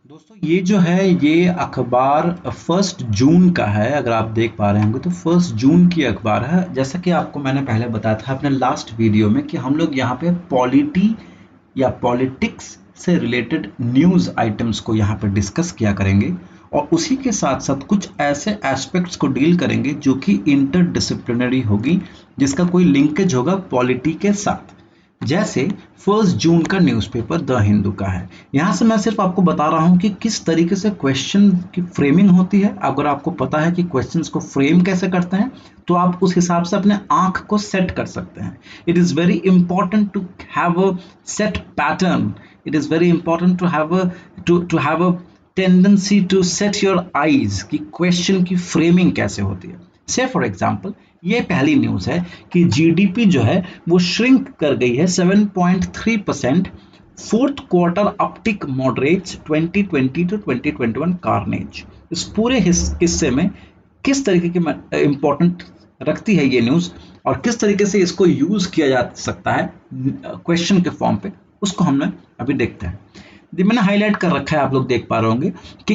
दोस्तों ये जो है ये अखबार 1 जून का है। अगर आप देख पा रहे होंगे तो 1 जून की अखबार है। जैसा कि आपको मैंने पहले बताया था अपने लास्ट वीडियो में कि हम लोग यहाँ पे पॉलिटी या पॉलिटिक्स से रिलेटेड न्यूज़ आइटम्स को यहाँ पे डिस्कस किया करेंगे और उसी के साथ साथ कुछ ऐसे एस्पेक्ट्स को डील करेंगे जो कि इंटरडिसिप्लिनरी होगी, जिसका कोई लिंकेज होगा पॉलिटी के साथ। जैसे 1 जून का न्यूज़पेपर द हिंदू का है। यहाँ से मैं सिर्फ आपको बता रहा हूँ कि किस तरीके से क्वेश्चन की फ्रेमिंग होती है। अगर आपको पता है कि क्वेश्चंस को फ्रेम कैसे करते हैं तो आप उस हिसाब से अपने आंख को सेट कर सकते हैं। It is very important to have a set pattern. It is very important to have a tendency to set your eyes कि क्वेश्चन की फ्रेमिंग कैसे होती है। से फॉर एग्जाम्पल ये पहली न्यूज़ है कि जीडीपी जो है वो श्रिंक कर गई है 7.3%। Fourth quarter uptick moderates 2020 to 2021 carnage. इस पूरे किस्से में किस तरीके की इंपॉर्टेंट रखती है ये न्यूज़ और किस तरीके से इसको यूज किया जा सकता है क्वेश्चन के फॉर्म पे, उसको हमने अभी देखते हैं। मैंने हाईलाइट कर रखा है, आप लोग देख पा रहे होंगे कि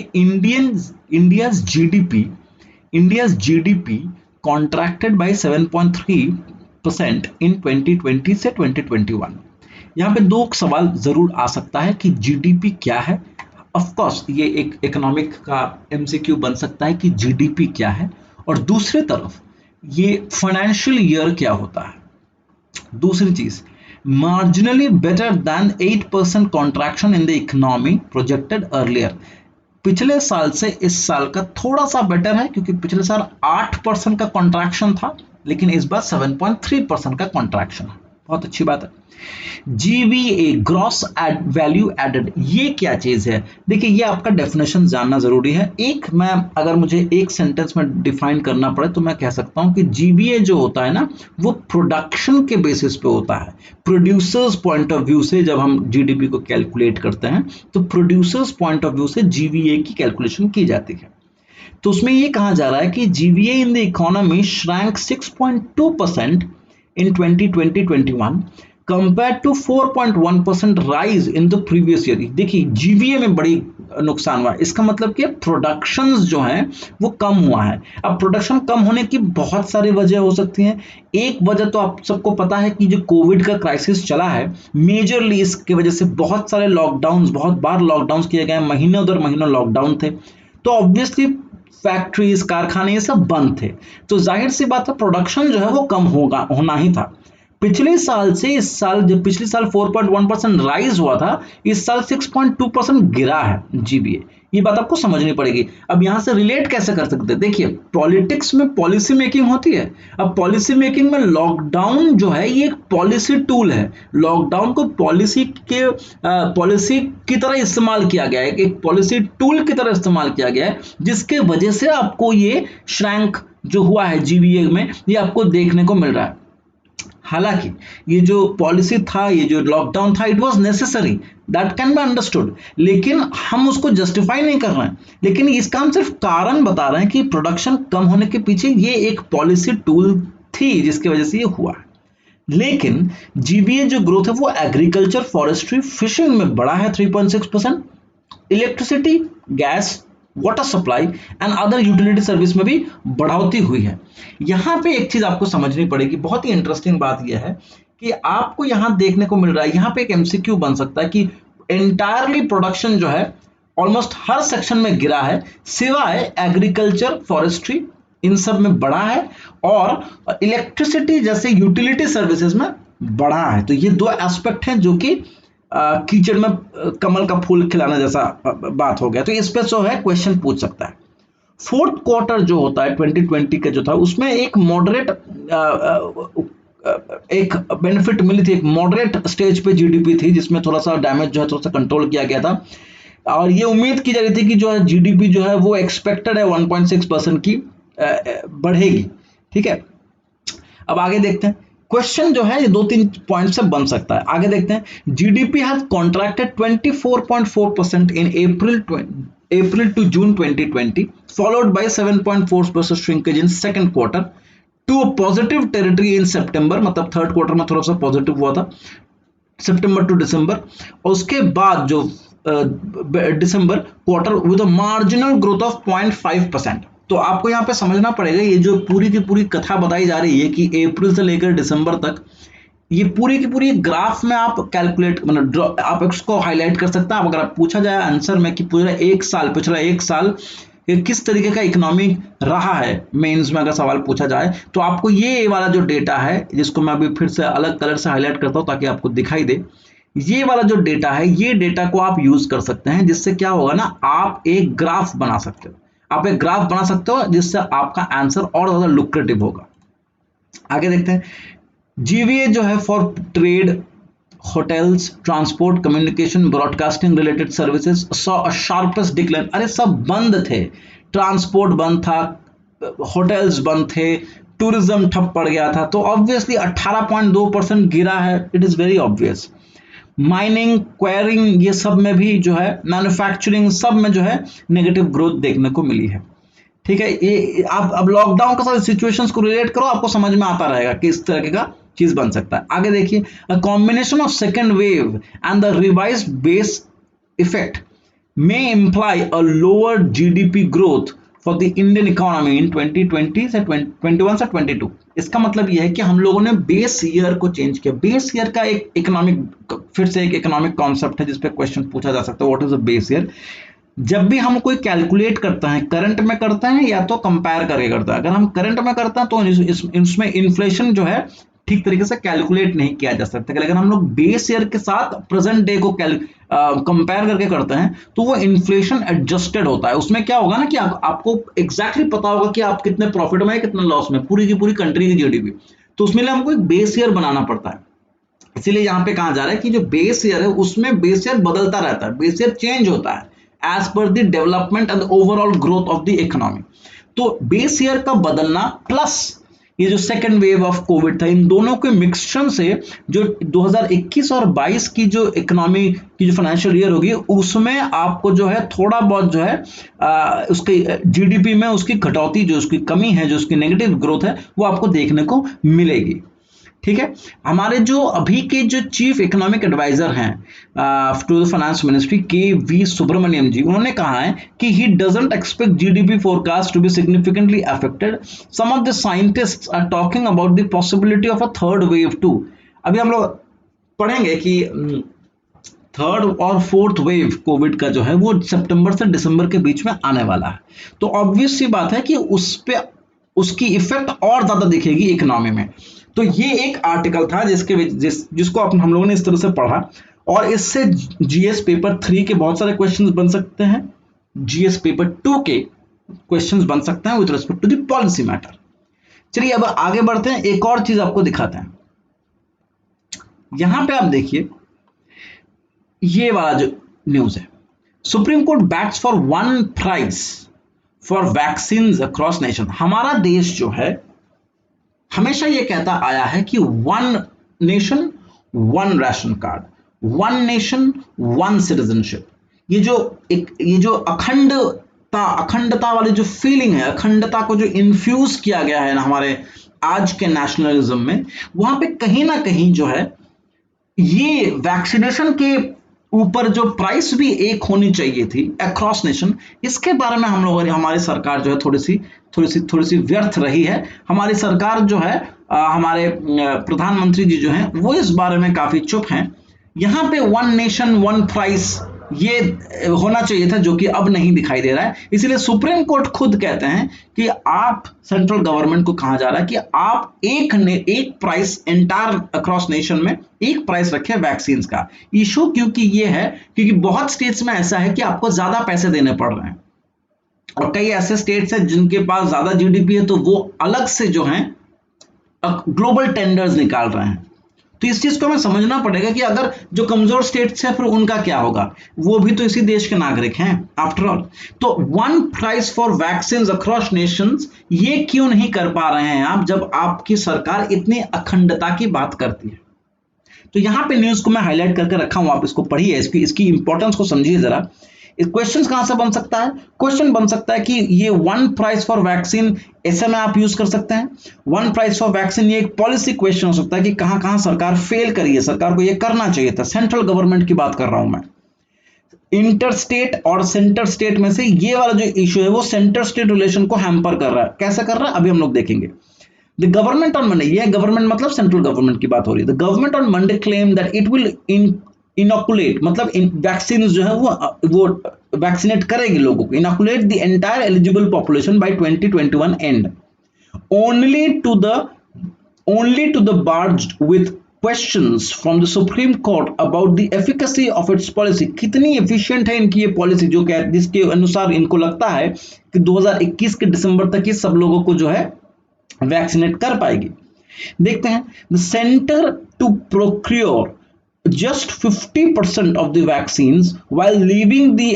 इंडियाज जीडीपी कॉन्ट्रैक्टेड बाय 7.3% इन 2020 से 2021। यहाँ पे दो सवाल जरूर आ सकता है कि जीडीपी क्या है। ऑफ कोर्स ये एक इकोनॉमिक का एमसीक्यू बन सकता है कि जीडीपी क्या है, और दूसरी तरफ ये फाइनेंशियल ईयर क्या होता है। दूसरी चीज, marginally better than 8% contraction in the economy projected earlier. पिछले साल से इस साल का थोड़ा सा बेटर है क्योंकि पिछले साल 8% का कॉन्ट्रैक्शन था, लेकिन इस बार 7.3% का कॉन्ट्रैक्शन है। बहुत अच्छी बात है। जीवीए ग्रॉस वैल्यू एडेड, ये क्या चीज है? देखिए ये आपका डेफिनेशन जानना जरूरी है। मैं अगर मुझे एक सेंटेंस में डिफाइन करना पड़े तो मैं कह सकता हूं कि जीवीए जो होता है ना, वो प्रोडक्शन के बेसिस पे होता है। प्रोड्यूसर्स पॉइंट ऑफ व्यू से जब हम जीडीपी को कैलकुलेट करते हैं तो प्रोड्यूसर्स पॉइंट ऑफ व्यू से जीवीए की कैलकुलेशन की जाती है। तो उसमें ये कहा जा रहा है कि GVA in the economy shrank 6.2% in 2020-21 compared to 4.1% rise in the previous year। देखिए जीवीए में बड़ी नुकसान हुआ है। इसका मतलब कि प्रोडक्शंस जो हैं वो कम हुआ है। अब प्रोडक्शन कम होने की बहुत सारी वजह हो सकती हैं। एक वजह तो आप सबको पता है कि जो कोविड का क्राइसिस चला है, मेजरली इसकी वजह से बहुत सारे लॉकडाउन, बहुत बार लॉकडाउन किए गए, महीनों दर महीनों लॉकडाउन थे, तो ऑब्वियसली फैक्ट्रीज कारखाने ये सब बंद थे, तो जाहिर सी बात है प्रोडक्शन जो है वो कम होना ही था। पिछले साल से इस साल, जब पिछले साल 4.1% राइज हुआ था, इस साल 6.2% गिरा है जीबीए। ये बात आपको समझनी पड़ेगी। अब यहां से रिलेट कैसे कर सकते हैं? देखिए पॉलिटिक्स में पॉलिसी मेकिंग होती है। अब पॉलिसी मेकिंग में लॉकडाउन जो है ये एक पॉलिसी टूल है। लॉकडाउन को पॉलिसी की तरह इस्तेमाल किया गया है, एक पॉलिसी टूल की तरह इस्तेमाल किया गया है, जिसके वजह से आपको ये श्रैंक जो हुआ है जीबीए में, ये आपको देखने को मिल रहा है। हालांकि ये जो पॉलिसी था, ये जो लॉकडाउन था, it was necessary, that can be understood, लेकिन हम उसको जस्टिफाई नहीं कर रहे हैं। लेकिन इसका हम सिर्फ कारण बता रहे हैं कि प्रोडक्शन कम होने के पीछे ये एक पॉलिसी टूल थी जिसकी वजह से ये हुआ। लेकिन जीबीए जो ग्रोथ है वो एग्रीकल्चर, फॉरेस्ट्री, फिशिंग में बढ़ा है 3.6%। Electricity, gas, water supply and other utility service में भी बढ़ोतरी हुई है। यहां पे एक चीज आपको समझनी पड़ेगी, बहुत ही इंटरेस्टिंग बात यह है कि आपको यहां देखने को मिल रहा है, यहां पे एक एमसीक्यू बन सकता है कि एंटायरली प्रोडक्शन जो है ऑलमोस्ट हर सेक्शन में गिरा है, सिवाय एग्रीकल्चर, फॉरेस्ट्री, इन सब में बढ़ा है, और इलेक्ट्रिसिटी जैसे यूटिलिटी सर्विसेज में बढ़ा है। तो ये दो एस्पेक्ट हैं जो कि कीचड़ में कमल का फूल खिलाना जैसा बात हो गया। तो इस पे जो है क्वेश्चन पूछ सकता है। फोर्थ क्वार्टर जो होता है 2020 का जो था, उसमें एक मॉडरेट एक बेनिफिट मिली थी, एक मॉडरेट स्टेज पे जीडीपी थी, जिसमें थोड़ा सा डैमेज जो है थोड़ा सा कंट्रोल किया गया था, और ये उम्मीद की जा रही थी कि जो है जीडीपी जो है वो एक्सपेक्टेड है 1.6% की बढ़ेगी। ठीक है, अब आगे देखते हैं। क्वेश्चन जो है ये 2-3 पॉइंट से बन सकता है। आगे देखते हैं। GDP has contracted 24.4% in April to June 2020, followed by 7.4% shrinkage in second quarter to a positive territory in September, मतलब थर्ड क्वार्टर में थोड़ा सा पॉजिटिव हुआ था, सितंबर टू दिसंबर। और उसके बाद जो December quarter with a marginal growth of 0.5%। तो आपको यहाँ पे समझना पड़ेगा, ये जो पूरी की पूरी कथा बताई जा रही है कि अप्रैल से लेकर दिसंबर तक, ये पूरी की पूरी ग्राफ में आप कैलकुलेट मतलब आप इसको हाईलाइट कर सकते हैं। अगर आप पूछा जाए आंसर में कि पूरा एक साल, पिछला एक साल किस तरीके का इकोनॉमिक रहा है, मेंस में अगर सवाल पूछा जाए, तो आपको ये वाला जो डेटा है, जिसको मैं अभी फिर से अलग कलर से हाईलाइट करता हूं ताकि आपको दिखाई दे, ये वाला जो डेटा है, ये डेटा को आप यूज कर सकते हैं, जिससे क्या होगा ना, आप एक ग्राफ बना सकते हो, आप एक ग्राफ बना सकते हो जिससे आपका आंसर और ज्यादा लुक्रेटिव होगा। आगे देखते हैं, जीवीए जो है for trade, hotels, transport, communication, broadcasting related services saw a sharpest decline. अरे सब बंद थे, ट्रांसपोर्ट बंद था, होटल्स बंद थे, टूरिज्म ठप पड़ गया था, तो ऑब्वियसली 18.2% गिरा है, it is very obvious. Mining, quarrying, ये सब में भी जो है, मैन्युफैक्चरिंग, सब में जो है नेगेटिव ग्रोथ देखने को मिली है। ठीक है, ये आप अब लॉकडाउन के साथ सिचुएशंस को रिलेट करो, आपको समझ में आता रहेगा कि इस तरह का चीज बन सकता है। आगे देखिए, a combination of second wave and the revised base effect may imply a lower GDP growth for the Indian economy in 2020 से 21 से 22। इसका मतलब यह है कि हम लोगों ने बेस ईयर को चेंज किया। बेस ईयर का एक इकोनॉमिक, फिर से एक इकोनॉमिक कॉन्सेप्ट है जिसपे क्वेश्चन पूछा जा सकता है, what is a base year. जब भी हम कोई कैलकुलेट करते हैं, करंट में करते हैं या तो कंपेयर करके करते हैं। अगर हम करंट में करते हैं तो इसमें इन्फ्लेशन जो है ठीक तरीके से कैलकुलेट नहीं किया जा सकता। लेकिन हम लोग बेस ईयर के साथ प्रेजेंट डे को कंपेयर करके करते हैं तो वो इन्फ्लेशन एडजस्टेड होता है। उसमें क्या होगा ना कि आपको एग्जैक्टली पता होगा कि आप कितने प्रॉफिट में, कितने लॉस में, पूरी की पूरी कंट्री की जीडीपी। तो उसमें लिए हमको एक बेस ईयर बनाना पड़ता है। इसीलिए यहाँ पे कहा जा रहा है कि जो बेस ईयर है उसमें बेस ईयर बदलता रहता है, बेस ईयर चेंज होता है as per the development and overall growth of the economy. तो बेस ईयर का बदलना प्लस ये जो सेकेंड वेव ऑफ कोविड था, इन दोनों के मिक्सचर से जो 2021 और 22 की जो इकोनॉमी की जो फाइनेंशियल ईयर होगी, उसमें आपको जो है थोड़ा बहुत जो है उसके जीडीपी में उसकी कटौती, जो उसकी कमी है, जो उसकी नेगेटिव ग्रोथ है, वो आपको देखने को मिलेगी। ठीक है, हमारे जो अभी के जो चीफ इकोनॉमिक एडवाइजर हैं to the finance ministry, K V. Subramanian ji, उन्होंने कहा है कि he doesn't expect GDP forecast to be significantly affected. Some of the scientists are talking about the possibility of a third wave too. अभी हम लोग पढ़ेंगे कि थर्ड और फोर्थ वेव कोविड का जो है वो सितंबर से दिसंबर के बीच में आने वाला है। तो ऑब्वियस सी बात है कि उस पे उसकी इफेक्ट और ज्यादा दिखेगी इकोनॉमी में। तो ये एक आर्टिकल था जिसको हम लोगों ने इस तरह से पढ़ा, और इससे जीएस पेपर 3 के बहुत सारे क्वेश्चंस बन सकते हैं, जीएस पेपर 2 के क्वेश्चंस बन सकते हैं with respect to the policy matter. चलिए अब आगे बढ़ते हैं, एक और चीज आपको दिखाते हैं। यहां पे आप देखिए, ये वाला जो न्यूज है, Supreme Court backs for one price for vaccine across nation. हमारा देश जो है हमेशा ये कहता आया है कि one nation one ration card, one nation one citizenship. ये जो अखंडता वाली जो फीलिंग है, अखंडता को जो इन्फ्यूज किया गया है ना हमारे आज के नेशनलिज्म में, वहां पे कहीं ना कहीं जो है ये वैक्सीनेशन के ऊपर जो प्राइस भी एक होनी चाहिए थी अक्रॉस नेशन, इसके बारे में हम लोगों ने, हमारी सरकार जो है थोड़ी सी व्यर्थ रही है। हमारी सरकार जो है हमारे प्रधानमंत्री जी जो हैं वो इस बारे में काफी चुप हैं। यहाँ पे वन नेशन वन प्राइस ये होना चाहिए था, जो कि अब नहीं दिखाई दे रहा है। इसीलिए सुप्रीम कोर्ट खुद कहते हैं कि आप, सेंट्रल गवर्नमेंट को कहा जा रहा है कि आप एक प्राइस एंटायर अक्रॉस नेशन में एक प्राइस रखें वैक्सीन का। इशू क्योंकि ये है क्योंकि बहुत स्टेट्स में ऐसा है कि आपको ज्यादा पैसे देने पड़ रहे हैं, और कई ऐसे स्टेट्स हैं जिनके पास ज्यादा जीडीपी है, तो वो अलग से जो है ग्लोबल टेंडर्स निकाल रहे हैं। तो इस चीज को हमें समझना पड़ेगा कि अगर जो कमजोर स्टेट्स हैं फिर उनका क्या होगा, वो भी तो इसी देश के नागरिक हैं आफ्टर ऑल। तो one price for vaccine across Nations ये क्यों नहीं कर पा रहे हैं आप, जब आपकी सरकार इतनी अखंडता की बात करती है। तो यहां पे न्यूज को मैं हाईलाइट करके रखा हूं, आप इसको पढ़िए, इसकी इंपॉर्टेंस को समझिए जरा। क्वेश्चन कहां से बन सकता है? क्वेश्चन बन सकता है कि ये वन प्राइस फॉर वैक्सीन ऐसे में आप यूज कर सकते हैं। वन प्राइस फॉर वैक्सीन ये एक पॉलिसी क्वेश्चन हो सकता है कि कहां कहां सरकार फेल करी है, सरकार को ये करना चाहिए था। सेंट्रल गवर्नमेंट की बात कर रहा हूं मैं। इंटर स्टेट और सेंटर स्टेट में से ये वाला जो इशू है वो सेंटर स्टेट रिलेशन को हैम्पर कर रहा है। कैसे कर रहा है अभी हम लोग देखेंगे। द गवर्नमेंट ऑन मंडे, ये गवर्नमेंट मतलब सेंट्रल गवर्नमेंट की बात हो रही है। The government on Monday claim that it will inoculate, मतलब वैक्सीन जो है वो वैक्सीनेट करेगी लोगों को, inoculate the entire eligible population bye 2021 and, only to the barged with questions from the Supreme Court about the efficacy of its policy। कितनी efficient है इनकी ये पॉलिसी, जो कि जिसके अनुसार इनको लगता है कि 2021 के दिसंबर तक ही सब लोगों को जो है वैक्सीनेट कर पाएगी। देखते हैं, the centre to procure just 50% of the vaccines while leaving the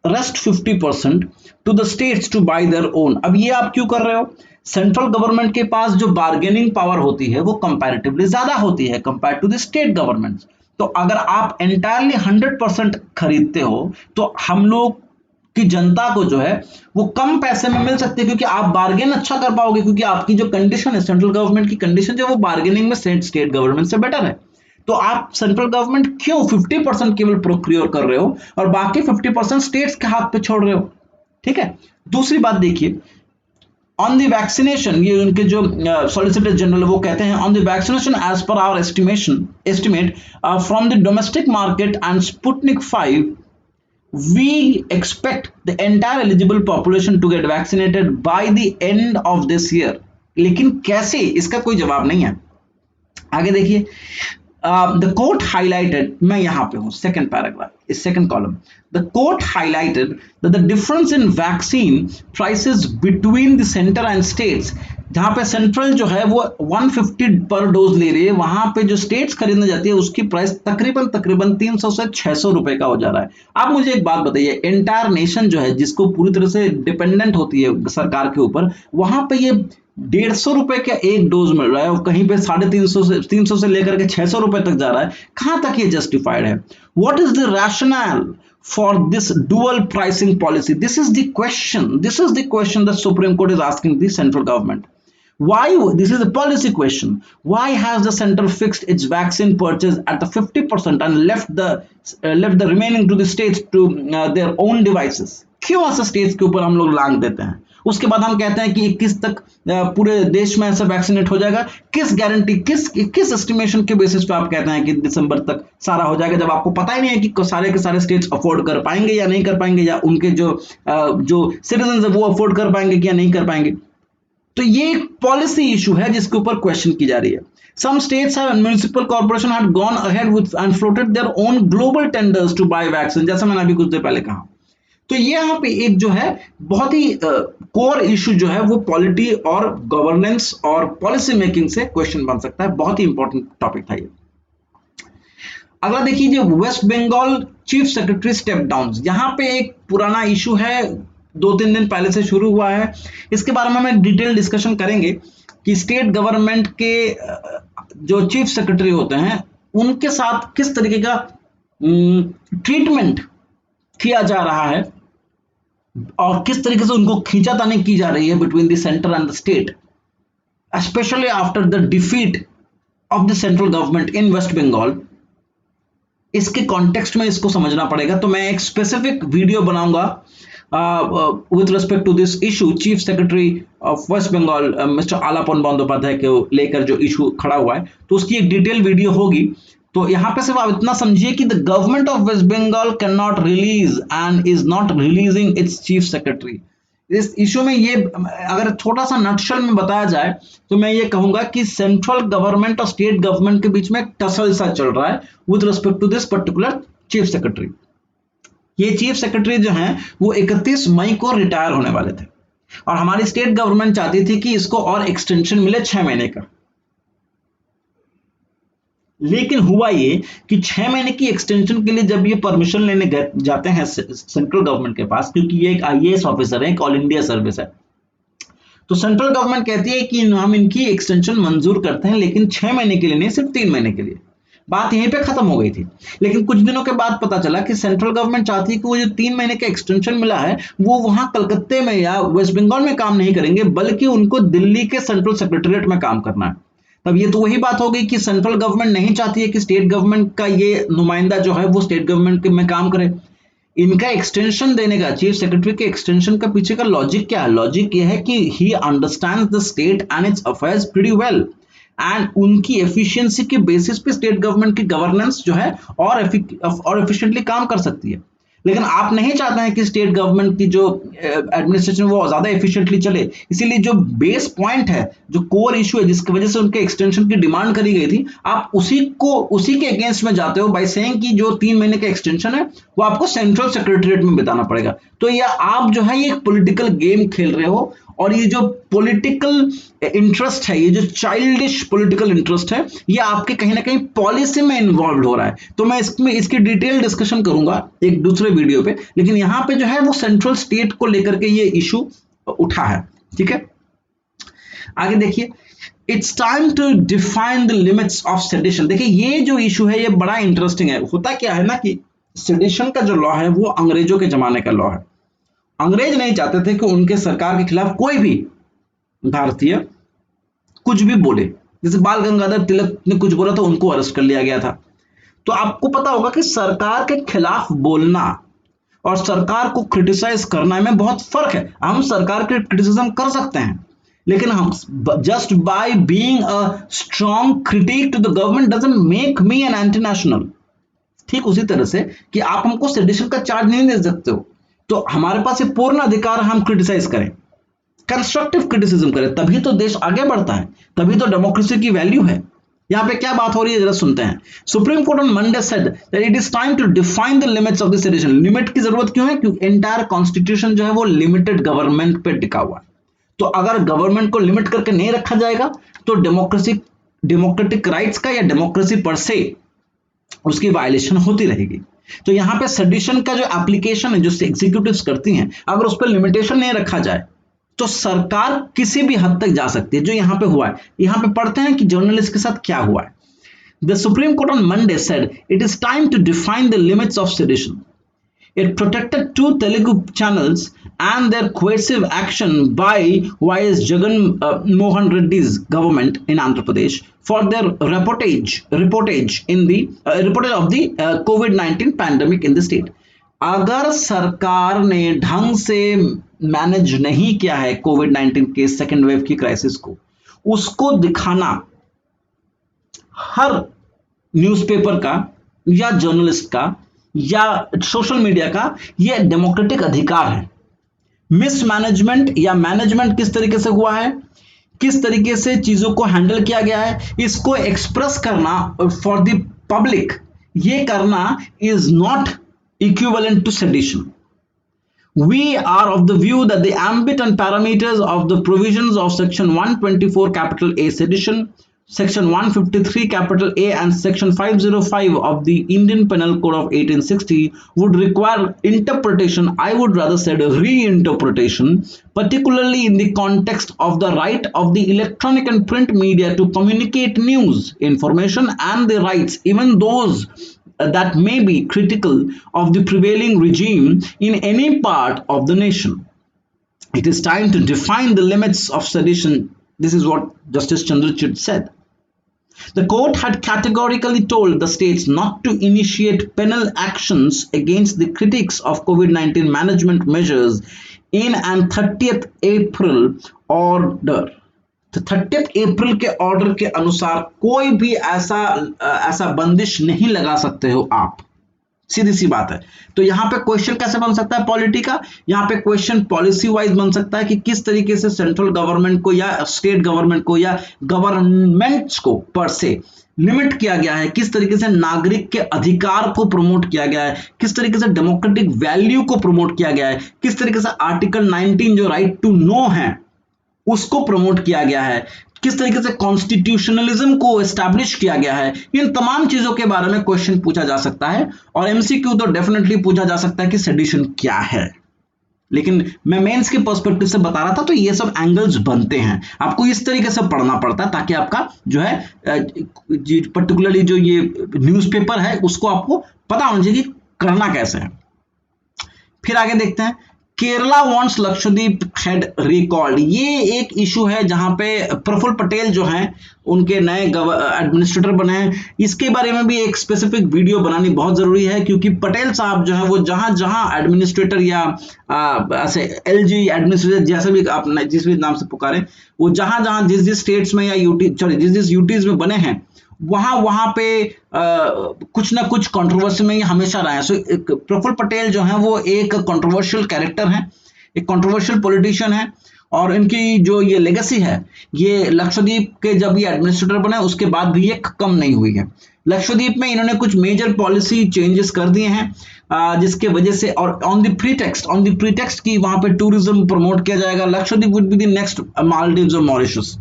rest 50% to the states to buy their own। अब ये आप क्यों कर रहे हो? सेंट्रल गवर्नमेंट के पास जो बार्गेनिंग पावर होती है वो कंपैरेटिवली ज्यादा होती है compare to the state governments. तो अगर आप एंटायरली 100% खरीदते हो तो हम लोग की जनता को जो है वो कम पैसे में मिल सकती है, क्योंकि आप बार्गेन अच्छा कर पाओगे, क्योंकि आपकी जो कंडीशन है, सेंट्रल गवर्नमेंट की कंडीशन जो है वो बार्गेनिंग में स्टेट गवर्नमेंट से बेटर है। तो आप सेंट्रल गवर्नमेंट क्यों 50% केवल प्रोक्योर कर रहे हो और बाकी 50% स्टेट्स के हाथ पे छोड़ रहे हो? ठीक है। दूसरी बात देखिए, ऑन द वैक्सीनेशन, ये उनके जो सॉलिसिटर जनरल वो कहते हैं, on the vaccination as per our estimate from the domestic market and Sputnik 5 we expect the entire eligible population to get vaccinated by the end of this year। लेकिन कैसे, इसका कोई जवाब नहीं है। आगे देखिए, the court highlighted, मैं यहां पे हूं सेकंड पैराग्राफ, इस second column, the court highlighted that the difference in vaccine prices between the center and states, जहां पे सेंट्रल जो है वो 150 पर डोज ले रही है, वहां पे जो स्टेट्स खरीदने जाती है उसकी प्राइस तकरीबन 300 से 600 रुपए का हो जा रहा है। आप मुझे एक बात बताइए, एंटायर नेशन जो है जिसको पूरी तरह से डिपेंडेंट होती है सरकार के ऊपर, वहां पे ये 150 रुपए का एक डोज मिल रहा है और कहीं पे 350 से लेकर के 600 रुपए तक जा रहा है। कहां तक ये जस्टिफाइड है? What is the rational for this dual pricing policy? This is the question that Supreme Court is asking the central government. Why? This is a policy question. Why has the center fixed its vaccine purchase at the 50% and left the remaining to the states to their own devices? क्यों ऐसे states के ऊपर हम लोग लांग देते हैं? उसके बाद हम कहते हैं कि 21 तक पूरे देश में ऐसा वैक्सीनेट हो जाएगा। किस गारंटी, किस एस्टिमेशन के बेसिस पे आप कहते हैं कि दिसंबर तक सारा हो जाएगा, जब आपको पता ही नहीं है कि सारे के सारे स्टेट्स अफोर्ड कर पाएंगे या नहीं कर पाएंगे, या उनके जो सिटीजन है वो अफोर्ड कर पाएंगे या नहीं कर पाएंगे। तो ये एक पॉलिसी इशू है जिसके ऊपर क्वेश्चन की जा रही है। Some states have municipal corporation had gone ahead with and floated their own global tenders to buy vaccine, जैसा मैंने अभी कुछ देर पहले कहा। तो ये यहाँ पे एक जो है बहुत ही कोर इशू जो है वो पॉलिटी और गवर्नेंस और पॉलिसी मेकिंग से क्वेश्चन बन सकता है। बहुत ही इंपॉर्टेंट टॉपिक था ये। अगला देखिए, जो West Bengal chief secretary step down, यहाँ पे एक पुराना इशू है, 2-3 दिन पहले से शुरू हुआ है। इसके बारे में हम डिटेल डिस्कशन करेंगे कि स्टेट गवर्नमेंट के जो चीफ सेक्रेटरी होते हैं उनके साथ किस तरीके का ट्रीटमेंट किया जा रहा है और किस तरीके से उनको खींचातानी की जा रही है between the centre and the state, specially after the defeat of the central government in West Bengal. इसके कॉन्टेक्स्ट में इसको समझना पड़ेगा। तो मैं एक स्पेसिफिक वीडियो बनाऊंगा with respect to this issue, chief secretary of West Bengal mister Alapan Bandyopadhyay को लेकर जो इशू खड़ा हुआ है, तो उसकी एक डिटेल वीडियो होगी। तो यहाँ पे सिर्फ आप इतना समझिए कि the government of West Bengal cannot release and is not releasing its chief secretary. इस इशू में ये अगर थोड़ा सा नटशल में बताया जाए तो मैं ये कहूंगा कि सेंट्रल गवर्नमेंट और स्टेट गवर्नमेंट के बीच में टसल सा चल रहा है with respect to this particular chief secretary. ये चीफ सेक्रेटरी जो हैं वो 31 मई को रिटायर होने वाले थे और हमारी स्टेट गवर्नमेंट चाहती थी कि इसको और एक्सटेंशन मिले 6 महीने का। लेकिन हुआ ये कि 6 महीने की एक्सटेंशन के लिए जब ये परमिशन लेने जाते हैं सेंट्रल गवर्नमेंट के पास, क्योंकि ये एक आईएएस ऑफिसर है, एक ऑल इंडिया सर्विस है, तो सेंट्रल गवर्नमेंट कहती है कि हम इनकी एक्सटेंशन मंजूर करते हैं, लेकिन 6 महीने के लिए नहीं, सिर्फ 3 महीने के लिए। बात यहीं पे खत्म हो गई थी। लेकिन कुछ दिनों के बाद पता चला कि सेंट्रल गवर्नमेंट चाहती है कि वो जो 3 महीने का एक्सटेंशन मिला है वो वहां कलकत्ते में या वेस्ट बंगाल में काम नहीं करेंगे, बल्कि उनको दिल्ली के सेंट्रल सेक्रेटरीट में काम करना है। तब ये तो वही बात हो गई कि सेंट्रल गवर्नमेंट नहीं चाहती है कि स्टेट गवर्नमेंट का ये नुमाइंदा जो है वो स्टेट गवर्नमेंट में काम करे। इनका एक्सटेंशन देने का, चीफ सेक्रेटरी के एक्सटेंशन का पीछे का लॉजिक क्या है? लॉजिक यह है कि he understands the state and it's affairs pretty well, and उनकी एफिशिएंसी के बेसिस पे स्टेट गवर्नमेंट की गवर्नेंस जो है और एफिशिएंटली काम कर सकती है। लेकिन आप नहीं चाहते हैं कि स्टेट गवर्नमेंट की जो एडमिनिस्ट्रेशन वो ज्यादा एफिशिएंटली चले, इसीलिए जो बेस पॉइंट है, जो कोर इशू है जिसकी वजह से उनके एक्सटेंशन की डिमांड करी गई थी, आप उसी के अगेंस्ट में जाते हो बाय सेइंग कि जो 3 महीने का एक्सटेंशन है वो आपको सेंट्रल सेक्रेटरीट में बिताना पड़ेगा। तो यह आप जो है ये एक पॉलिटिकल गेम खेल रहे हो, और ये जो पॉलिटिकल इंटरेस्ट है, ये जो चाइल्डिश पॉलिटिकल इंटरेस्ट है, ये आपके कहीं ना कहीं पॉलिसी में इन्वॉल्व हो रहा है। तो मैं इसमें इसकी डिटेल डिस्कशन करूंगा एक दूसरे वीडियो पे, लेकिन यहां पे जो है वो सेंट्रल स्टेट को लेकर के ये इशू उठा है। ठीक है, आगे देखिए, it's time to define the limits of sedition. देखिए ये जो इशू है ये बड़ा इंटरेस्टिंग है। होता क्या है ना कि सेडिशन का जो लॉ है वो अंग्रेजों के जमाने का लॉ है। अंग्रेज नहीं चाहते थे कि उनके सरकार के खिलाफ कोई भी भारतीय कुछ भी बोले। जैसे बाल गंगाधर तिलक ने कुछ बोला तो उनको अरेस्ट कर लिया गया था। तो आपको पता होगा कि सरकार के खिलाफ बोलना और सरकार को क्रिटिसाइज करना में बहुत फर्क है। हम सरकार के क्रिटिसिज्म कर सकते हैं, लेकिन हम just by being a strong critic to the government doesn't make me an anti national. ठीक उसी तरह से कि आप हमको सेडिशन का चार्ज नहीं दे सकते हो, तो हमारे पास ये पूर्ण अधिकार हम क्रिटिसाइज करें, कंस्ट्रक्टिव क्रिटिसिज्म करें, तभी तो देश आगे बढ़ता है, तभी तो डेमोक्रेसी की वैल्यू है। यहां पे क्या बात हो रही है जरा सुनते हैं। Supreme Court on Monday said that it is time to define the limits of the sedition. Limit की जरूरत क्यों है? क्योंकि एंटायर कॉन्स्टिट्यूशन जो है वो लिमिटेड गवर्नमेंट पे टिका हुआ है। तो अगर गवर्नमेंट को लिमिट करके नहीं रखा जाएगा तो डेमोक्रेटिक राइट्स का या डेमोक्रेसी पर से उसकी वायलेशन होती रहेगी। तो यहां पे सेडिशन का जो एप्लीकेशन है जो एग्जीक्यूटिव्स करती हैं, अगर उस पर लिमिटेशन नहीं रखा जाए तो सरकार किसी भी हद तक जा सकती है। जो यहां पे हुआ है, यहां पे पढ़ते हैं कि जर्नलिस्ट के साथ क्या हुआ है। The Supreme Court on Monday said it is time to define the limits of sedition. It protected 2 Telugu channels and their coercive action by YS Jagan Mohan Reddy's government in Andhra Pradesh for their reportage in the reportage of the COVID-19 pandemic in the state. अगर सरकार ने ढंग से manage नहीं किया है कोविड-19 के second wave की क्राइसिस को, उसको दिखाना हर न्यूज़पेपर का या जर्नलिस्ट का या सोशल मीडिया का यह डेमोक्रेटिक अधिकार है। मिसमैनेजमेंट या मैनेजमेंट किस तरीके से हुआ है, किस तरीके से चीजों को हैंडल किया गया है, इसको एक्सप्रेस करना फॉर द पब्लिक, ये करना is not equivalent to sedition. We are of the view that the ambit and parameters of the provisions of section 124 capital A sedition, Section 153 capital A and Section 505 of the Indian Penal Code of 1860 would require interpretation, I would rather say reinterpretation, particularly in the context of the right of the electronic and print media to communicate news, information and their rights, even those that may be critical of the prevailing regime in any part of the nation. It is time to define the limits of sedition. This is what Justice Chandrachud said. The court had categorically told the states not to initiate penal actions against the critics of COVID-19 management measures in an 30th April order. तो 30th अप्रैल के order के अनुसार कोई भी ऐसा बंदिश नहीं लगा सकते हो आप, सीधी सी बात है। तो यहां पे क्वेश्चन कैसे बन सकता है पॉलिटी का? यहां पे क्वेश्चन पॉलिसी वाइज बन सकता है कि किस तरीके से सेंट्रल गवर्नमेंट को या स्टेट गवर्नमेंट को या गवर्नमेंट्स को पर से लिमिट किया गया है, किस तरीके से नागरिक के अधिकार को प्रमोट किया गया है, किस तरीके से डेमोक्रेटिक वैल्यू को प्रमोट किया गया है, किस तरीके से आर्टिकल 19 जो राइट टू नो है उसको प्रमोट किया गया है, किस तरीके से कॉन्स्टिट्यूशनलिज्म को एस्टैब्लिश किया गया है। इन तमाम चीजों के बारे में क्वेश्चन पूछा जा सकता है और एमसीक्यू तो डेफिनेटली पूछा जा सकता है कि सेडिशन क्या है। लेकिन मैं मेंस के पर्सपेक्टिव से बता रहा था, तो ये सब एंगल्स बनते हैं, आपको इस तरीके से पढ़ना पड़ता है ताकि आपका जो है पर्टिकुलरली जो ये न्यूज़पेपर है उसको आपको पता होना चाहिए कि करना कैसे है। फिर आगे देखते हैं, Kerala wants Lakshadweep head recalled, ये एक इशू है जहां पे प्रफुल्ल पटेल जो हैं उनके नए एडमिनिस्ट्रेटर बने हैं। इसके बारे में भी एक स्पेसिफिक वीडियो बनानी बहुत जरूरी है, क्योंकि पटेल साहब जो है वो जहां जहां एडमिनिस्ट्रेटर या ऐसे एलजी एडमिनिस्ट्रेटर जैसे भी आप जिस भी नाम से पुकारें, वो जहां जहां जिस जिस स्टेट्स में या यूटी सॉरी जिस जिस यूटीज में बने हैं वहां वहां पे कुछ ना कुछ कंट्रोवर्सी में हमेशा रहे हैं। सो प्रफुल्ल पटेल जो है वो एक कंट्रोवर्शियल कैरेक्टर है, एक कंट्रोवर्शियल पॉलिटिशियन है, और इनकी जो ये लेगेसी है ये लक्षद्वीप के जब ये एडमिनिस्ट्रेटर बने उसके बाद भी ये कम नहीं हुई है। लक्षद्वीप में इन्होंने कुछ मेजर पॉलिसी चेंजेस कर दिए हैं जिसके वजह से, और ऑन द प्रीटेक्स्ट की वहां पे टूरिज्म प्रमोट किया जाएगा, Lakshadweep would be the next Maldives और मॉरिशस।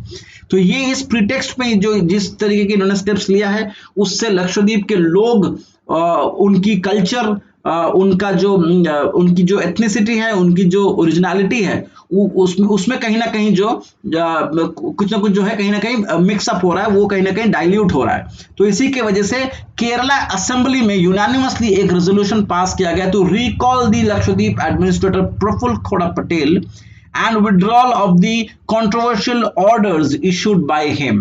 तो ये इस प्रीटेक्स्ट में जो जिस तरीके के इन्होंने स्टेप्स लिया है उससे लक्षद्वीप के लोग उनकी कल्चर, उनकी जो एथनिसिटी है, उनकी जो ओरिजिनलिटी है उसमें कहीं ना कहीं जो कुछ ना कुछ जो है कहीं ना कहीं मिक्सअप हो रहा है, वो कहीं ना कहीं डाइल्यूट हो रहा है। तो इसी के वजह से केरला असेंबली में यूनानिमसली एक रेजोल्यूशन पास किया गया to recall the Lakshadweep administrator Praful Khoda Patel and withdrawal of the controversial orders issued by him.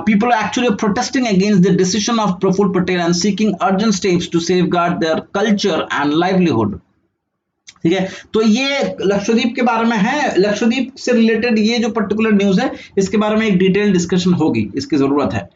People are actually protesting against the decision of Prafull Patel and seeking urgent steps to safeguard their culture and livelihood. ठीक है, तो ये लक्षद्वीप के बारे में है। लक्षद्वीप से related ये जो पर्टिकुलर न्यूज है इसके बारे में एक डिटेल डिस्कशन होगी, इसकी जरूरत है।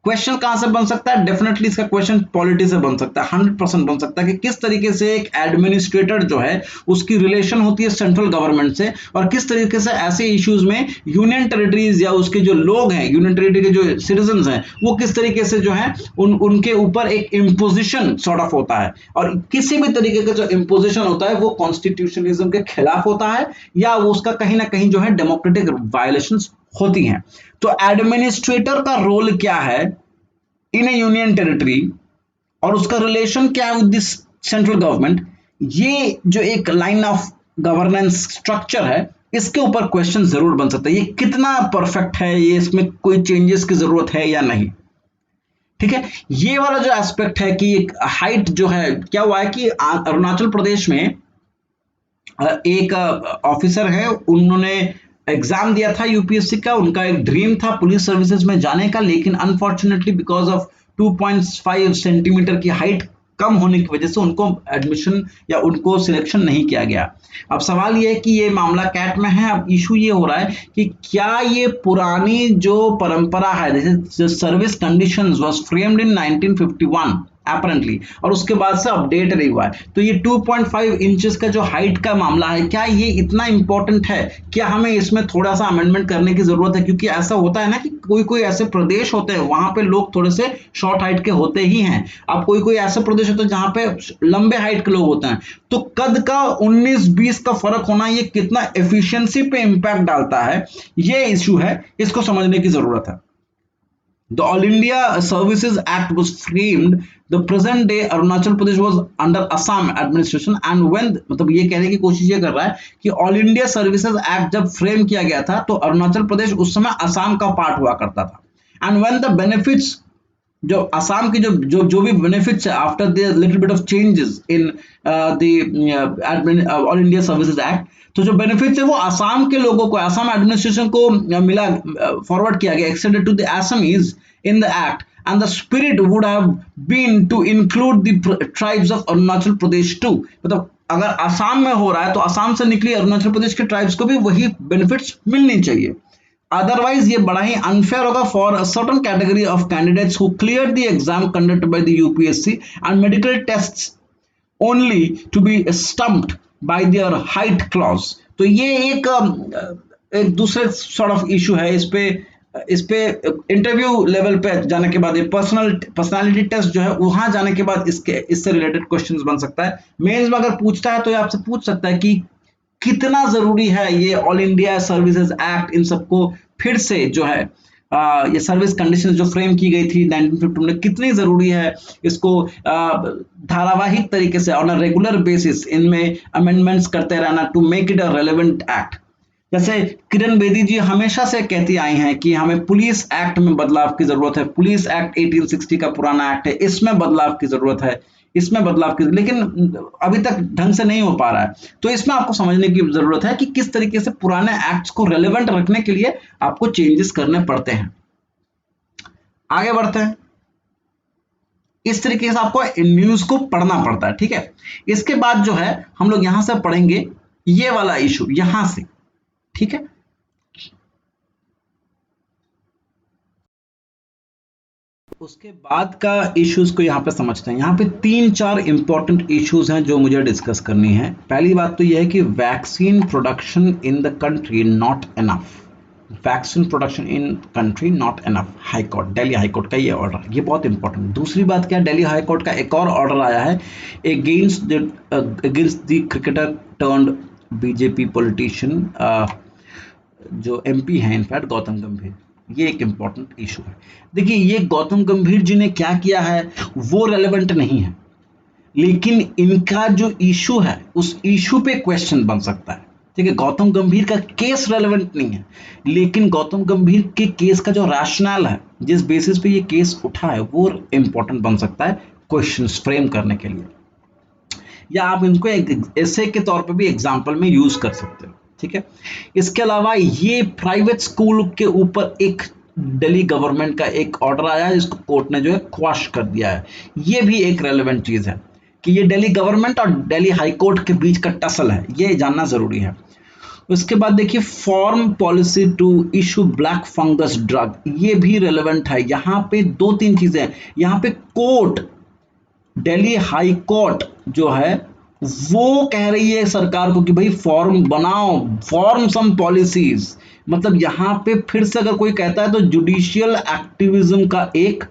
क्वेश्चन कहां से बन सकता है? डेफिनेटली इसका क्वेश्चन पॉलिटी से बन सकता है, 100% बन सकता है कि किस तरीके से एक एडमिनिस्ट्रेटर जो है उसकी रिलेशन होती है सेंट्रल गवर्नमेंट से, और किस तरीके से ऐसे इश्यूज में यूनियन टेरिटरीज या उसके जो लोग हैं, यूनियन टेरिटरी के जो सिटीजंस हैं, वो किस तरीके से जो है उनके ऊपर एक इम्पोजिशन सॉर्ट ऑफ होता है, और किसी भी तरीके का जो इम्पोजिशन होता है वो कॉन्स्टिट्यूशनलिज्म के खिलाफ होता है या वो उसका कहीं ना कहीं जो है डेमोक्रेटिक वायलेशंस होती हैं। तो एडमिनिस्ट्रेटर का रोल क्या है इन ए यूनियन टेरिटरी और उसका रिलेशन क्या है विद दिस सेंट्रल गवर्नमेंट, ये जो एक लाइन ऑफ गवर्नेंस स्ट्रक्चर है इसके ऊपर क्वेश्चन जरूर बन सकता है। ये कितना परफेक्ट है, ये इसमें कोई चेंजेस की जरूरत है या नहीं। ठीक है, ये वाला जो एस्पेक्ट है कि एक हाइट जो है, क्या हुआ है कि अरुणाचल प्रदेश में एक ऑफिसर है, उन्होंने एग्जाम दिया था यूपीएससी का, उनका एक ड्रीम था पुलिस सर्विसेज में जाने का, लेकिन अनफॉर्चुनेटली बिकॉज ऑफ 2.5 सेंटीमीटर की हाइट कम होने की वजह से उनको एडमिशन या उनको सिलेक्शन नहीं किया गया। अब सवाल ये है कि ये मामला कैट में है। अब इशू ये हो रहा है कि क्या ये पुरानी जो परंपरा है, जैसे service conditions was framed in 1951 apparently, और उसके बाद से अपडेट नहीं हुआ है, तो ये 2.5 इंचेस का जो हाइट का मामला है, क्या ये इतना इंपॉर्टेंट है? क्या हमें इसमें थोड़ा सा अमेंडमेंट करने की जरूरत है? क्योंकि ऐसा होता है ना कि कोई कोई ऐसे प्रदेश होते हैं वहां पे लोग थोड़े से शॉर्ट हाइट के होते ही हैं। अब कोई कोई ऐसे प्रदेश होते हैं जहां पे लंबे हाइट के लोग होते हैं, तो कद का 19-20 का फर्क होना ये कितना एफिशिएंसी पे इंपैक्ट डालता है, ये इश्यू है, इसको समझने की जरूरत है। The All India Services Act was framed. The present day Arunachal Pradesh was under Assam administration, and when मतलब ये कहने की कोशिश ये कर रहा है कि ऑल इंडिया सर्विसेज एक्ट जब फ्रेम किया गया था तो अरुणाचल प्रदेश उस समय असम का पार्ट हुआ करता था। एंड व्हेन द बेनिफिट्स, जो असम की जो भी बेनिफिट्स है after the little bit of changes in the all India services act, तो जो बेनिफिट्स है वो असम के लोगों को, असम एडमिनिस्ट्रेशन को मिला, फॉरवर्ड किया गया, extended to the Assamese in the act, and the spirit would have been to include the tribes of Arunachal Pradesh too. मतलब अगर असम में हो रहा है तो असम से निकली अरुणाचल प्रदेश के ट्राइब्स को भी वही बेनिफिट्स मिलनी चाहिए। अदरवाइज ये बड़ा ही अनफेयर होगा for a certain category of candidates who clear the exam conducted by the UPSC and medical tests only to be stumped by their height clause. तो ये एक दूसरे सॉर्ट ऑफ इशू है। इस पे इंटरव्यू लेवल पे जाने के बाद, पर्सनालिटी टेस्ट जो है वहां जाने के बाद इससे रिलेटेड क्वेश्चंस बन सकता है। मेंस में अगर पूछता है तो ये आपसे पूछ सकता है कि कितना जरूरी है ये ऑल इंडिया सर्विसेज एक्ट, इन सबको फिर से जो है ये सर्विस कंडीशंस जो फ्रेम की गई थी 1950 में, कितनी जरूरी है इसको धारावाहिक तरीके से ऑन अ रेगुलर बेसिस इनमें अमेंडमेंट्स करते रहना to make it a relevant act. जैसे किरण बेदी जी हमेशा से कहती आई हैं कि हमें पुलिस एक्ट में बदलाव की जरूरत है, पुलिस एक्ट 1860 का पुराना एक्ट है, इसमें बदलाव की जरूरत है। इसमें बदलाव कीजिए, लेकिन अभी तक ढंग से नहीं हो पा रहा है। तो इसमें आपको समझने की जरूरत है कि किस तरीके से पुराने एक्ट्स को रेलेवेंट रखने के लिए आपको चेंजेस करने पड़ते हैं। आगे बढ़ते हैं। इस तरीके से आपको न्यूज को पढ़ना पड़ता है, ठीक है। इसके बाद जो है हम लोग यहां से पढ़ेंगे ये वाला इशू यहां से, ठीक है। उसके बाद का इश्यूज को यहाँ पे समझते हैं। यहाँ पे 3-4 इंपॉर्टेंट इश्यूज हैं जो मुझे डिस्कस करनी है। पहली बात तो यह है कि vaccine production in the country not enough. Vaccine production in country not enough, high court, Delhi high court का ये ऑर्डर, ये बहुत इंपॉर्टेंट। दूसरी बात क्या, दिल्ली हाई कोर्ट का एक और ऑर्डर आया है against the cricketer turned BJP politician, जो एमपी हैं इनफैक्ट, गौतम गंभीर। ये एक इंपॉर्टेंट इशू है। देखिए ये गौतम गंभीर जी ने क्या किया है वो रेलेवेंट नहीं है, लेकिन इनका जो इशू है उस इशू पे क्वेश्चन बन सकता है, ठीक है। गौतम गंभीर का केस रेलेवेंट नहीं है, लेकिन गौतम गंभीर के केस का जो रैशनल है, जिस बेसिस पे ये केस उठा है, वो इंपॉर्टेंट बन सकता है क्वेश्चंस फ्रेम करने के लिए, या आप इनको एक ऐसे के तौर पे भी एग्जाम्पल में यूज कर सकते हो, ठीक है। इसके अलावा ये प्राइवेट स्कूल के ऊपर एक दिल्ली गवर्नमेंट का एक ऑर्डर आया है जिसको कोर्ट ने जो है क्वाश कर दिया है। ये भी एक रेलेवेंट चीज है कि ये दिल्ली गवर्नमेंट और दिल्ली हाई कोर्ट के बीच का टसल है, ये जानना जरूरी है। उसके बाद देखिए form policy to issue black fungus drug, ये भी रेलेवेंट है। यहाँ पे 2-3 चीजें हैं। यहाँ पे कोर्ट, दिल्ली हाई कोर्ट जो है वो कह रही है सरकार को कि भाई फॉर्म बनाओ, फॉर्म सम पॉलिसीज। मतलब यहां पे फिर से अगर कोई कहता है तो जुडिशियल एक्टिविज्म का एक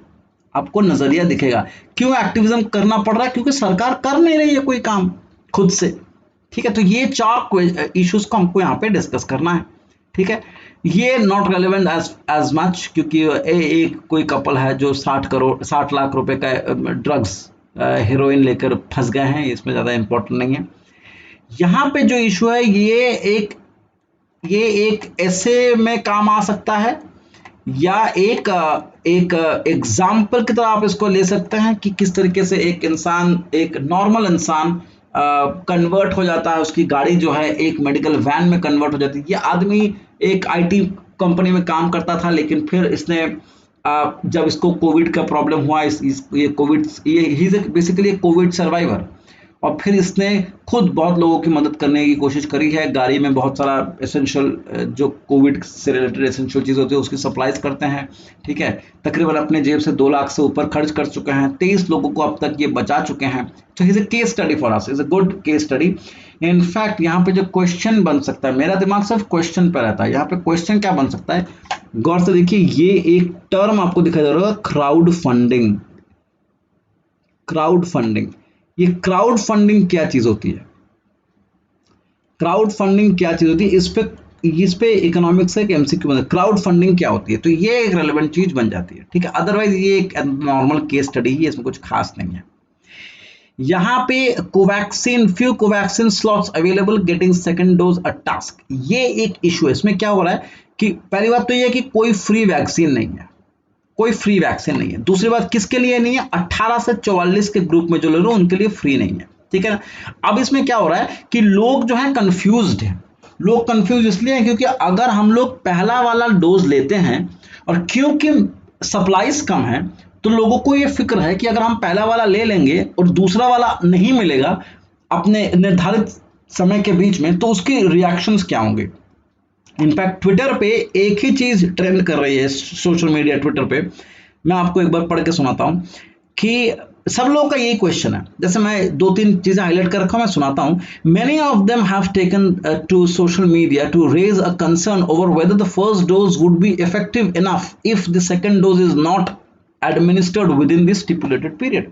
आपको नजरिया दिखेगा। क्यों एक्टिविज्म करना पड़ रहा है? क्योंकि सरकार कर नहीं रही है कोई काम खुद से, ठीक है। तो ये 4 इश्यूज को हमको यहाँ पे डिस्कस करना है, ठीक है। ये नॉट रेलेवेंट एज मच, क्योंकि एक कोई कपल है जो 60 लाख रुपए का ड्रग्स हीरोइन लेकर फंस गए हैं, इसमें ज्यादा इंपॉर्टेंट नहीं है। यहाँ पे जो इशू है ये एक ऐसे में काम आ सकता है, या एक एग्जाम्पल की तरह आप इसको ले सकते हैं कि किस तरीके से एक इंसान, एक नॉर्मल इंसान कन्वर्ट हो जाता है, उसकी गाड़ी जो है एक मेडिकल वैन में कन्वर्ट हो जाती है। ये आदमी एक आईटी कंपनी में काम करता था, लेकिन फिर इसने जब इसको कोविड का प्रॉब्लम हुआ, ये कोविड, ये बेसिकली कोविड सर्वाइवर, और फिर इसने खुद बहुत लोगों की मदद करने की कोशिश करी है। गाड़ी में बहुत सारा एसेंशियल, जो कोविड से रिलेटेड एसेंशियल चीज़ होती है उसकी सप्लाईज करते हैं, ठीक है। तकरीबन अपने जेब से 2 लाख से ऊपर खर्च कर चुके हैं, 23 लोगों को अब तक ये बचा चुके हैं। तो is a case study for us, is a good case study. In fact यहाँ पे जो क्वेश्चन बन सकता है, मेरा दिमाग सिर्फ क्वेश्चन पर रहता है, यहाँ पे क्वेश्चन क्या बन सकता है, गौर से देखिए। ये एक टर्म आपको दिखाई दे रहा होगा, क्राउड फंडिंग। क्राउड फंडिंग, ये क्राउड फंडिंग क्या चीज होती है? क्राउड फंडिंग क्या चीज होती है? इस पे इकोनॉमिक्स से एक एमसीक्यू बनता है, क्राउड फंडिंग क्या होती है। तो ये एक रेलेवेंट चीज बन जाती है, ठीक है। अदरवाइज ये एक नॉर्मल केस स्टडी ही है, इसमें कुछ खास नहीं है। यहाँ पे few Covaxin slots available, getting second dose अ टास्क, ये एक इशू है। इसमें क्या हो रहा है कि पहली बात तो ये है कि कोई फ्री वैक्सीन नहीं है, कोई फ्री वैक्सीन नहीं है। दूसरी बात किसके लिए नहीं है? 18 से 44 के ग्रुप में जो लोग उनके लिए फ्री नहीं है, ठीक है ना। अब इसमें क्या हो रहा है कि लोग जो है कंफ्यूज्ड हैं। लोग कंफ्यूज इसलिए हैं क्योंकि अगर हम लोग पहला वाला डोज लेते हैं, और क्योंकि सप्लाईज कम है, तो लोगों को ये फिक्र है कि अगर हम पहला वाला ले लेंगे और दूसरा वाला नहीं मिलेगा अपने निर्धारित समय के बीच में, तो उसके रिएक्शंस क्या होंगे। इनफैक्ट ट्विटर पे एक ही चीज ट्रेंड कर रही है, सोशल मीडिया ट्विटर पे। मैं आपको एक बार पढ़ के सुनाता हूं कि सब लोगों का यही क्वेश्चन है। जैसे मैं 2-3 चीजें हाईलाइट कर रखा हूं, मैं सुनाता हूं। Many of them have taken to social media to raise a concern over whether the first dose would be effective enough if the second dose is not administered within the stipulated period.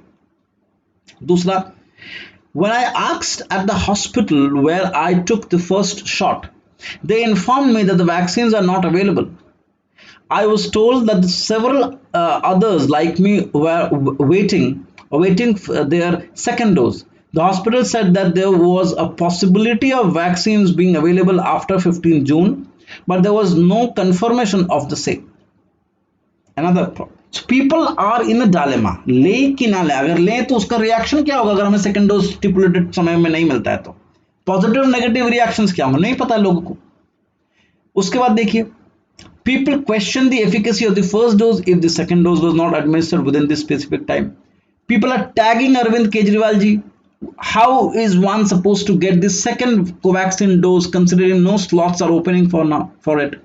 दूसरा, when I asked at the hospital where I took the first shot, they informed me that the vaccines are not available. I was told that several others like me were awaiting their second dose. The hospital said that there was a possibility of vaccines being available after 15 June, but there was no confirmation of the same. Another problem. People are in a dilemma, ले कि ना ले, अगर ले तो उसका reaction क्या होगा अगर हमें सेकंड डोज स्टिपुलेटेड समय में नहीं मिलता है तो पॉजिटिव नेगेटिव रिएक्शंस क्या होंगे नहीं पता लोगों को। उसके बाद देखिए people question the efficacy of the first dose if the second dose was not administered within this specific time. People are tagging Arvind Kejriwal ji. How is one supposed to get the second Covaxin dose considering no slots are opening for now for it?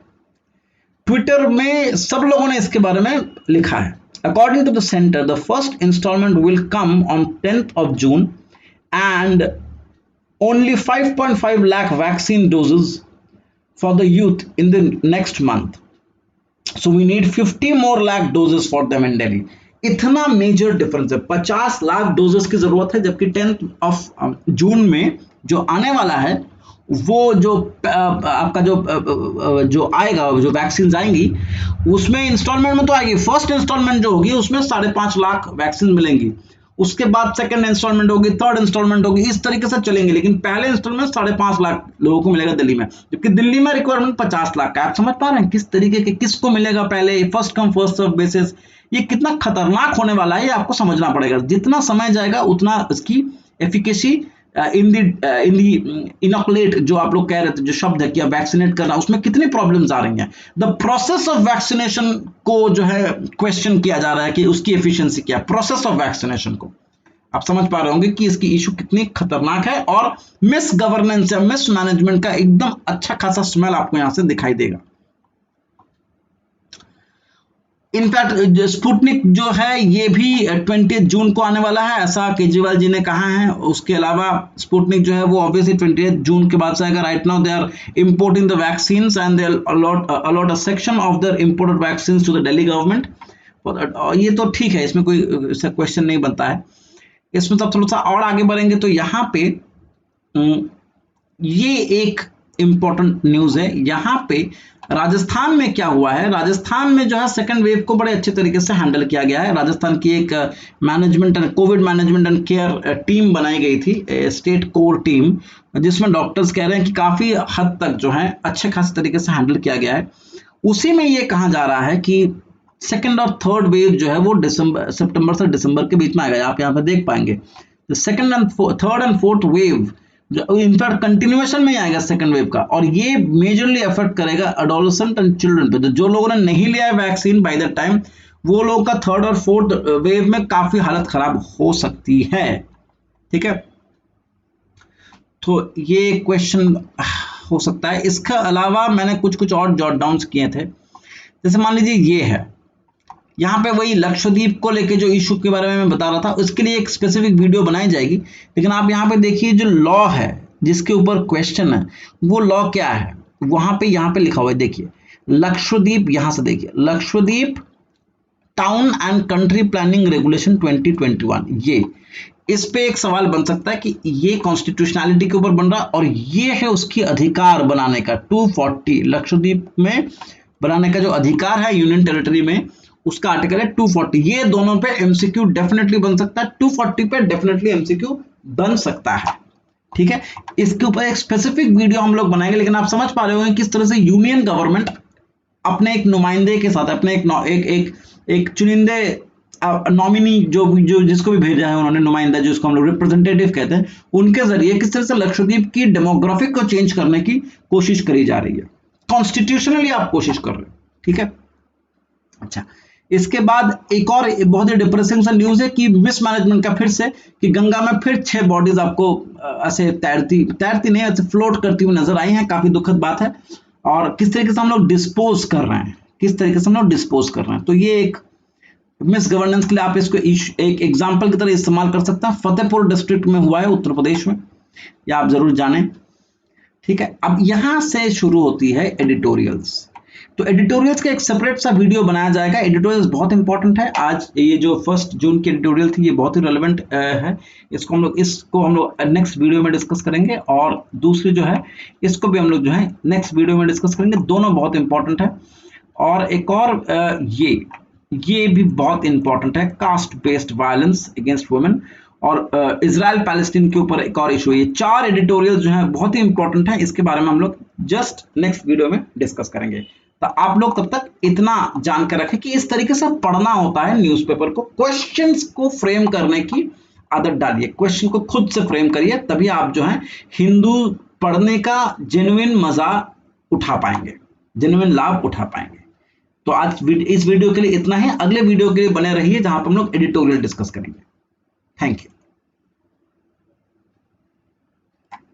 Twitter में सब लोगों ने इसके बारे में लिखा है। According to the center, the first installment will come on 10th of June and only 5.5 lakh vaccine doses for the youth in the next month. So we need 50 more lakh doses for them in Delhi. इतना major difference है, 50 lakh doses की जरूरत है, जबकि 10th of June में जो आने वाला है वो जो आपका जो आएगा, जो वैक्सीन आएंगी उसमें इंस्टॉलमेंट में तो आएगी, फर्स्ट इंस्टॉलमेंट जो होगी उसमें 5.5 लाख वैक्सीन मिलेंगी, उसके बाद सेकंड इंस्टॉलमेंट होगी, थर्ड इंस्टॉलमेंट होगी, इस तरीके से चलेंगे, लेकिन पहले इंस्टॉलमेंट 5.5 लाख लोगों को मिलेगा दिल्ली में, जबकि दिल्ली में रिक्वायरमेंट 50 लाख का। आप समझ पा रहे हैं किस तरीके के, किसको मिलेगा पहले, first come first serve basis. ये कितना खतरनाक होने वाला है ये आपको समझना पड़ेगा। जितना समय जाएगा उतना इसकी एफिकेसी इन दी इनोकुलेट जो आप लोग कह रहे थे, जो शब्द है कि वैक्सीनेट करना, उसमें कितनी प्रॉब्लम्स आ रही हैं। द प्रोसेस ऑफ वैक्सीनेशन को जो है क्वेश्चन किया जा रहा है कि उसकी एफिशिएंसी क्या है, प्रोसेस ऑफ वैक्सीनेशन को। आप समझ पा रहे होंगे कि इसकी इशू कितनी खतरनाक है, और मिस गवर्नेंस या मिस मैनेजमेंट का एकदम अच्छा खासा स्मेल आपको यहां से दिखाई देगा। इनफैक्ट स्पुतनिक जो है ये भी 20 जून को आने वाला है, ऐसा केजरीवाल जी ने कहा है। उसके अलावा स्पुतनिक जो है वो ऑब्वियसली 20 जून के बाद से आएगा। Right now they are importing the vaccines and they allot a section of the imported vaccines to the Delhi government. ये तो ठीक है, इसमें कोई क्वेश्चन नहीं बनता है। इसमें तो थोड़ा सा और आगे बढ़ेंगे तो यहाँ पे ये एक इंपॉर्टेंट न्यूज है। यहाँ पे राजस्थान में क्या हुआ है, राजस्थान में जो है सेकंड वेव को बड़े अच्छे तरीके से हैंडल किया गया है। राजस्थान की एक management and Covid management and care team बनाई गई थी, स्टेट कोर टीम, जिसमें डॉक्टर्स कह रहे हैं कि काफी हद तक जो है अच्छे खासे तरीके से हैंडल किया गया है। उसी में ये कहा जा रहा है कि सेकंड और थर्ड वेव जो है वो सितंबर से दिसंबर के बीच में आएगा। आप यहाँ पे देख पाएंगे second and third and fourth wave in fact continuation में आएगा सेकंड वेव का, और ये मेजरली अफेक्ट करेगा एडोलेसेंट एंड चिल्ड्रन पे। जो लोगों ने नहीं लिया है वैक्सीन बाय द टाइम, वो लोगों का थर्ड और फोर्थ वेव में काफी हालत खराब हो सकती है। ठीक है, तो ये क्वेश्चन हो सकता है। इसके अलावा मैंने कुछ और जॉट डाउन्स किए थे, जैसे मान लीजिए ये है, यहाँ पे वही लक्षद्वीप को लेके जो इशू के बारे में मैं बता रहा था, उसके लिए एक स्पेसिफिक वीडियो बनाई जाएगी। लेकिन आप यहाँ पे देखिए जो लॉ है जिसके ऊपर क्वेश्चन है, वो लॉ क्या है, वहां पे यहाँ पे लिखा हुआ है, देखिए लक्षद्वीप, यहां से देखिए Lakshadweep town and country planning regulation 2021। ये इस पे एक सवाल बन सकता है कि ये कॉन्स्टिट्यूशनैलिटी के ऊपर बन रहा, और ये है उसकी अधिकार बनाने का 240 लक्षद्वीप में बनाने का जो अधिकार है यूनियन टेरिटरी में, उसका आर्टिकल है 240। ये दोनों पे एमसीक्यू डेफिनेटली बन सकता है, 240 पे डेफिनेटली एमसीक्यू बन सकता है। ठीक है, इसके ऊपर एक स्पेसिफिक वीडियो हम लोग बनाएंगे। लेकिन आप समझ पा रहे होंगे किस तरह से यूनियन गवर्नमेंट अपने एक नुमाइंदे के साथ, अपने एक चुनिंदे नॉमिनी जो जिसको भी भेजा है उन्होंने, नुमाइंदा जिसको हम लोग रिप्रेजेंटेटिव कहते हैं, उनके जरिए किस तरह से लक्षद्वीप की डेमोग्राफिक को चेंज करने की कोशिश करी जा रही है। कॉन्स्टिट्यूशनली आप कोशिश कर रहे हैं। ठीक है, अच्छा, इसके बाद एक और बहुत ही डिप्रेसिंग सा न्यूज है कि मिसमैनेजमेंट का फिर से, कि गंगा में फिर 6 बॉडीज आपको ऐसे तैरती नहीं, ऐसे फ्लोट करती हुई नजर आई हैं। काफी दुखद बात है, और किस तरीके से हम लोग डिस्पोज कर रहे हैं, तो ये एक मिस गवर्नेंस के लिए आप इसको एक एग्जाम्पल की तरह इस्तेमाल कर सकते हैं। फतेहपुर डिस्ट्रिक्ट में हुआ है उत्तर प्रदेश में, या आप जरूर जानें। ठीक है, अब यहां से शुरू होती है एडिटोरियल्स। तो एडिटोरियल्स का एक सेपरेट सा वीडियो बनाया जाएगा। एडिटोरियल्स बहुत इंपॉर्टेंट है। आज ये जो 1 जून की एडिटोरियल थी ये बहुत ही रेलेवेंट है। इसको हम लोग नेक्स्ट वीडियो में डिस्कस करेंगे, और दूसरी जो है इसको भी हम लोग जो है नेक्स्ट वीडियो में डिस्कस करेंगे। दोनों बहुत इंपॉर्टेंट है। और एक और ये भी बहुत इंपॉर्टेंट है, caste based violence against women, और इजराइल पैलेस्टीन के ऊपर एक और इशू है। ये 4 एडिटोरियल जो है बहुत ही इंपॉर्टेंट है, इसके बारे में हम लोग जस्ट नेक्स्ट वीडियो में डिस्कस करेंगे। तो आप लोग तब तक इतना जानकर रखें कि इस तरीके से पढ़ना होता है न्यूज़पेपर को। क्वेश्चंस को फ्रेम करने की आदत डालिए, क्वेश्चन को खुद से फ्रेम करिए, तभी आप जो है हिंदू पढ़ने का जेन्युइन मजा उठा पाएंगे, जेन्युइन लाभ उठा पाएंगे। तो आज इस वीडियो के लिए इतना ही। अगले वीडियो के लिए बने रहिए जहां पर हम लोग एडिटोरियल डिस्कस करेंगे। Thank you.